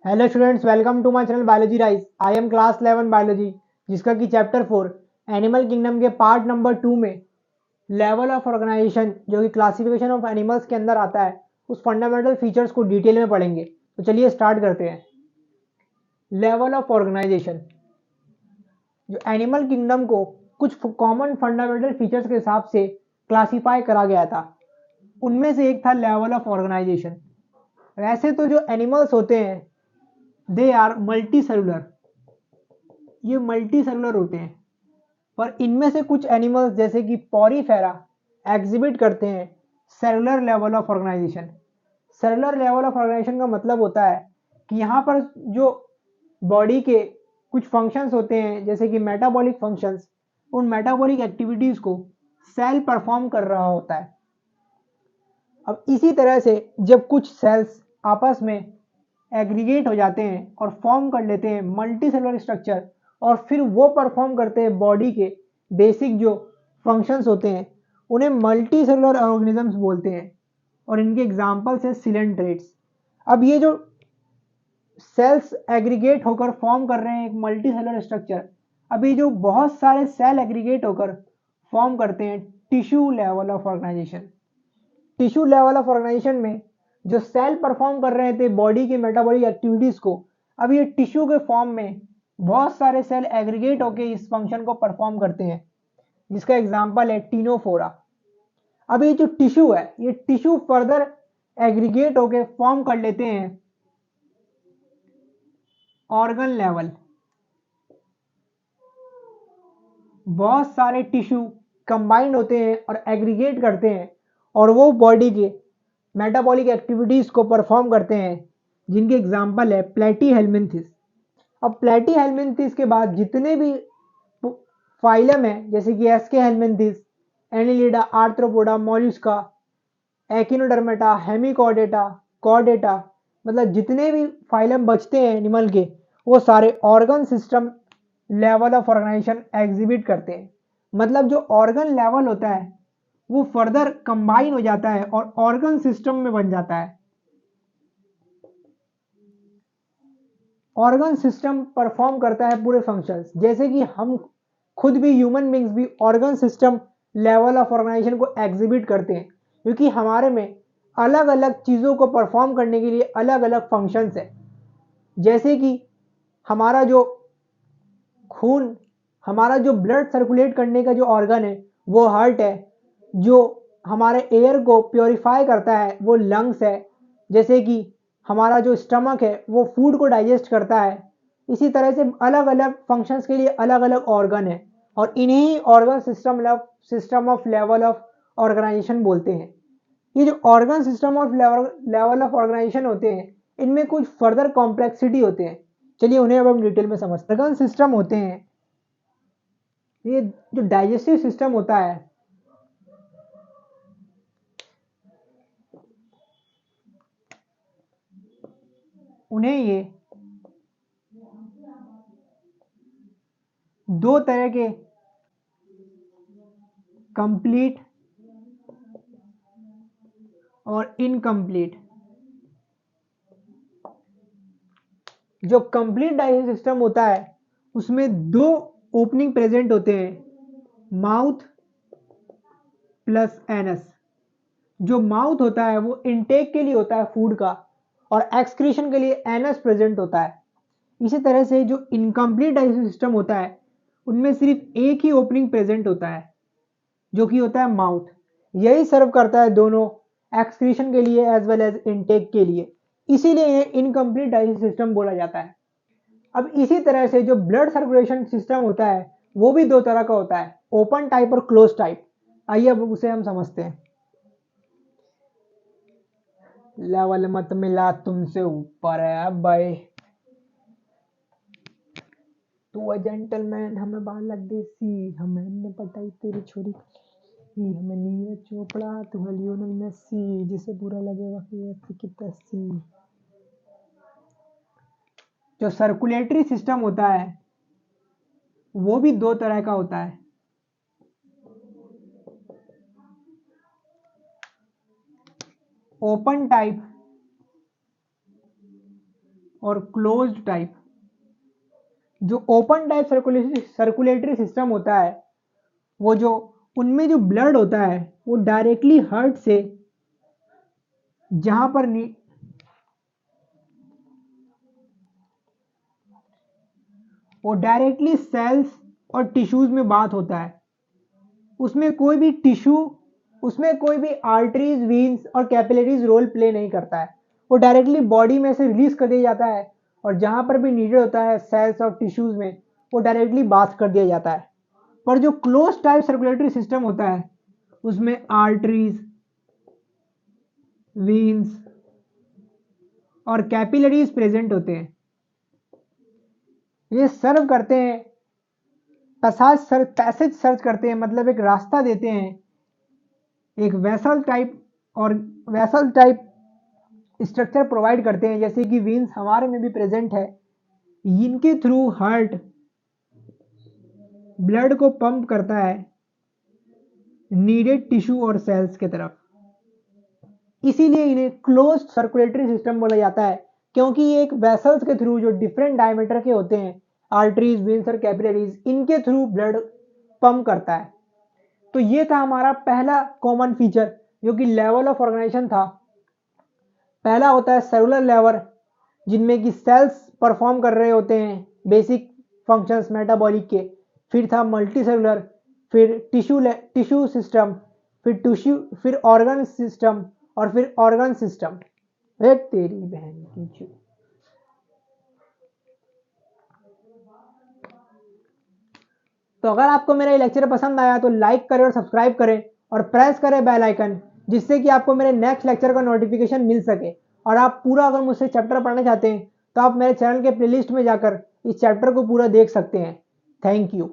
Hello students, welcome to my channel biology rise. I am class 11 biology, जिसका कि chapter 4 animal kingdom के part number 2 में level of organisation, जो कि classification of animals के अंदर आता है, उस फंडामेंटल फीचर्स को डिटेल में पढ़ेंगे। तो चलिए स्टार्ट करते हैं। लेवल ऑफ ऑर्गेनाइजेशन, जो एनिमल किंगडम को कुछ कॉमन फंडामेंटल फीचर्स के हिसाब से क्लासीफाई करा गया था, उनमें से एक था लेवल ऑफ ऑर्गेनाइजेशन। वैसे तो जो एनिमल्स होते हैं दे आर मल्टी सेलुलर, ये मल्टी सेलुलर होते हैं, पर इनमें से कुछ एनिमल्स जैसे कि पॉरीफेरा एग्जिबिट करते हैं cellular level of organisation. Cellular level of organisation का मतलब होता है कि यहाँ पर जो बॉडी के कुछ फंक्शंस होते हैं जैसे कि मेटाबॉलिक फंक्शंस, उन मेटाबॉलिक एक्टिविटीज को सेल परफॉर्म कर रहा होता है। अब इसी तरह से जब कुछ सेल्स आपस में एग्रीगेट हो जाते हैं और फॉर्म कर लेते हैं मल्टी सेलुलर स्ट्रक्चर, और फिर वो परफॉर्म करते हैं बॉडी के बेसिक जो फंक्शंस होते हैं, उन्हें मल्टी सेलुलर ऑर्गेनिजम्स बोलते हैं। और इनके एग्जांपल्स है सिलेंट्रेट्स। अब ये जो सेल्स एग्रीगेट होकर फॉर्म कर रहे हैं एक मल्टी सेलुलर स्ट्रक्चर, अभी जो बहुत सारे सेल एग्रीगेट होकर फॉर्म करते हैं tissue level of organisation. Tissue level of organisation में जो सेल परफॉर्म कर रहे थे बॉडी की मेटाबॉलिक एक्टिविटीज को, अब ये टिश्यू के फॉर्म में बहुत सारे सेल एग्रीगेट होकर इस फंक्शन को परफॉर्म करते हैं, जिसका एग्जांपल है टीनोफोरा। अब ये जो टिश्यू है, ये टिश्यू फर्दर एग्रीगेट होकर फॉर्म कर लेते हैं ऑर्गन लेवल। बहुत सारे टिश्यू कंबाइंड होते हैं और एग्रीगेट करते हैं, और वो बॉडी के मेटाबॉलिक एक्टिविटीज को परफॉर्म करते हैं, जिनके एग्जांपल है प्लेटी हेलमिंथिस। अब प्लेटी हेलमिंथिस के बाद जितने भी फाइलम है जैसे कि Aschelminthes, Annelida, Arthropoda, Mollusca, Echinodermata, Hemichordata, Chordata, मतलब जितने भी फाइलम बचते हैं एनिमल के, वो सारे organ system level of organisation exhibit करते हैं। मतलब जो ऑर्गन लेवल होता है वो फर्दर कंबाइन हो जाता है और ऑर्गन सिस्टम में बन जाता है। ऑर्गन सिस्टम परफॉर्म करता है पूरे फंक्शंस, जैसे कि हम खुद भी ह्यूमन बींग्स भी organ system level of organisation को एग्जिबिट करते हैं, क्योंकि हमारे में अलग अलग चीज़ों को परफॉर्म करने के लिए अलग अलग फंक्शंस है। जैसे कि हमारा जो खून, हमारा जो ब्लड सर्कुलेट करने का जो ऑर्गन है वो हार्ट है। जो हमारे एयर को प्योरीफाई करता है वो लंग्स है। जैसे कि हमारा जो स्टमक है वो फूड को डाइजेस्ट करता है। इसी तरह से अलग अलग फंक्शंस के लिए अलग अलग ऑर्गन है, और इन्हीं organ system of level of organisation बोलते हैं। ये जो organ system of level of organisation होते हैं, इनमें कुछ फर्दर कॉम्प्लेक्सिटी होते हैं। चलिए उन्हें अब हम डिटेल में समझते हैं। ऑर्गन सिस्टम होते हैं, ये जो डाइजेस्टिव सिस्टम होता है, उन्हें ये दो तरह के कंप्लीट और इनकम्प्लीट, जो कंप्लीट डाइजेस्टिव सिस्टम होता है उसमें दो ओपनिंग प्रेजेंट होते हैं, माउथ प्लस एनस। जो माउथ होता है वो इनटेक के लिए होता है फूड का, और एक्सक्रीशन के लिए एनस प्रेजेंट होता है। इसी तरह से जो इनकम्प्लीट डाइजेस्टिव सिस्टम होता है उनमें सिर्फ एक ही ओपनिंग प्रेजेंट होता है, जो कि होता है माउथ। यही सर्व करता है दोनों एक्सक्रीशन के लिए एज वेल एज इनटेक के लिए, इसीलिए इन्हें इनकम्प्लीट डाइजेस्टिव सिस्टम बोला जाता है। अब इसी तरह से जो ब्लड सर्कुलेशन सिस्टम होता है वो भी दो तरह का होता है, ओपन टाइप और क्लोज टाइप। आइए अब उसे हम समझते हैं। लेवल मत मिला तुमसे ऊपर है अब भाई, तू जेंटलमैन, हमें बाल लग गई सी, हमें हमने पटाई तेरी छोरी सी, हमें नीरज चोपड़ा तू है लियोनल मेसी, जिसे बुरा लगेगा कि की तस्सी। जो सर्कुलेटरी सिस्टम होता है वो भी दो तरह का होता है, ओपन टाइप और क्लोज्ड टाइप। जो ओपन टाइप सर्कुलेटरी सिस्टम होता है वो जो उनमें जो ब्लड होता है वो डायरेक्टली हार्ट से जहां पर वो डायरेक्टली सेल्स और टिश्यूज में बात होता है। उसमें कोई भी टिश्यू, उसमें कोई भी आर्टरीज, वीन्स और कैपिलरीज रोल प्ले नहीं करता है। वो डायरेक्टली बॉडी में से रिलीज कर दिया जाता है और जहां पर भी नीडेड होता है सेल्स और टिश्यूज में वो डायरेक्टली बात कर दिया जाता है। पर जो क्लोज टाइप सर्कुलेटरी सिस्टम होता है उसमें आर्टरीज, वीन्स और कैपिलरीज प्रेजेंट होते हैं। ये सर्व करते हैं पैसेज सर्च करते हैं, मतलब एक रास्ता देते हैं एक वेसल टाइप स्ट्रक्चर प्रोवाइड करते हैं, जैसे कि वीन्स हमारे में भी प्रेजेंट है। इनके थ्रू हार्ट ब्लड को पंप करता है नीडेड टिश्यू और सेल्स के तरफ। इसीलिए इन्हें क्लोज्ड सर्कुलेटरी सिस्टम बोला जाता है, क्योंकि ये एक वेसल्स के थ्रू जो डिफरेंट डायमीटर के होते हैं, आर्टरीज, वेन्स और कैपिलरीज, इनके थ्रू ब्लड पंप करता है। तो ये था हमारा पहला कॉमन फीचर जो कि लेवल ऑफ ऑर्गेनाइजेशन था। पहला होता है सेलुलर लेवल, जिनमें कि सेल्स परफॉर्म कर रहे होते हैं बेसिक फंक्शंस मेटाबॉलिक के। फिर था मल्टी सेलुलर, फिर टिश्यू सिस्टम, फिर ऑर्गन सिस्टम और फिर ऑर्गन सिस्टम। वे तेरी बहन की चू। तो अगर आपको मेरा ये लेक्चर पसंद आया तो लाइक करें और सब्सक्राइब करें और प्रेस करें बेल आइकन, जिससे कि आपको मेरे नेक्स्ट लेक्चर का नोटिफिकेशन मिल सके। और आप पूरा अगर मुझसे चैप्टर पढ़ना चाहते हैं तो आप मेरे चैनल के प्लेलिस्ट में जाकर इस चैप्टर को पूरा देख सकते हैं। Thank you.